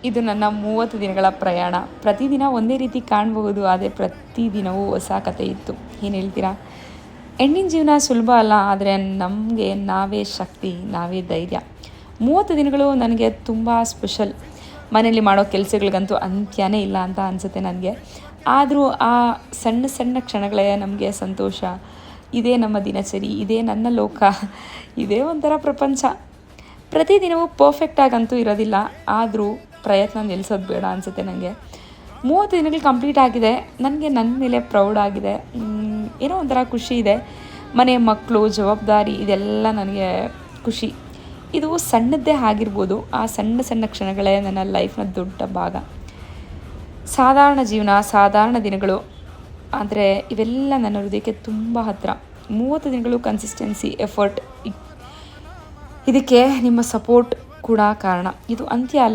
ಇದು ನನ್ನ 30 ದಿನಗಳ ಪ್ರಯಾಣ. ಪ್ರತಿದಿನ ಒಂದೇ ರೀತಿ ಕಾಣಬಹುದು, ಆದರೆ ಪ್ರತಿದಿನವೂ ಹೊಸ ಕಥೆ ಇತ್ತು. ಏನು ಹೇಳ್ತೀರಾ? ಹೆಣ್ಣಿನ ಜೀವನ ಸುಲಭ ಅಲ್ಲ, ಆದರೆ ನಮಗೆ ನಾವೇ ಶಕ್ತಿ, ನಾವೇ ಧೈರ್ಯ. 30 ದಿನಗಳು ನನಗೆ ತುಂಬ ಸ್ಪೆಷಲ್. ಮನೇಲಿ ಮಾಡೋ ಕೆಲಸಗಳಿಗಂತೂ ಅಂತ್ಯನೇ ಇಲ್ಲ ಅಂತ ಅನಿಸುತ್ತೆ ನನಗೆ. ಆದರೂ ಆ ಸಣ್ಣ ಸಣ್ಣ ಕ್ಷಣಗಳೇ ನಮಗೆ ಸಂತೋಷ. ಇದೇ ನಮ್ಮ ದಿನಚರಿ, ಇದೇ ನನ್ನ ಲೋಕ, ಇದೇ ಒಂಥರ ಪ್ರಪಂಚ. ಪ್ರತಿದಿನವೂ ಪರ್ಫೆಕ್ಟಾಗಂತೂ ಇರೋದಿಲ್ಲ, ಆದರೂ ಪ್ರಯತ್ನ ನಿಲ್ಲಿಸೋದು ಬೇಡ ಅನಿಸುತ್ತೆ ನನಗೆ. 30 ದಿನಗಳು ಕಂಪ್ಲೀಟ್ ಆಗಿದೆ. ನನಗೆ ನನ್ನ ಮೇಲೆ ಪ್ರೌಡ್ ಆಗಿದೆ. ಏನೋ ಒಂಥರ ಖುಷಿ ಇದೆ. ಮನೆ, ಮಕ್ಕಳು, ಜವಾಬ್ದಾರಿ ಇದೆಲ್ಲ ನನಗೆ ಖುಷಿ. ಇದು ಸಣ್ಣದ್ದೇ ಆಗಿರ್ಬೋದು, ಆ ಸಣ್ಣ ಸಣ್ಣ ಕ್ಷಣಗಳೇ ನನ್ನ ಲೈಫ್ನ ದೊಡ್ಡ ಭಾಗ. ಸಾಧಾರಣ ಜೀವನ, ಸಾಧಾರಣ ದಿನಗಳು, ಆದರೆ ಇವೆಲ್ಲ ನನ್ನ ಹೃದಯಕ್ಕೆ ತುಂಬ ಹತ್ತಿರ. 30 ದಿನಗಳು ಕನ್ಸಿಸ್ಟೆನ್ಸಿ, ಎಫರ್ಟ್, ಇದಕ್ಕೆ ನಿಮ್ಮ ಸಪೋರ್ಟ್ ಕೂಡ ಕಾರಣ. ಇದು ಅಂತ್ಯ ಅಲ್ಲ.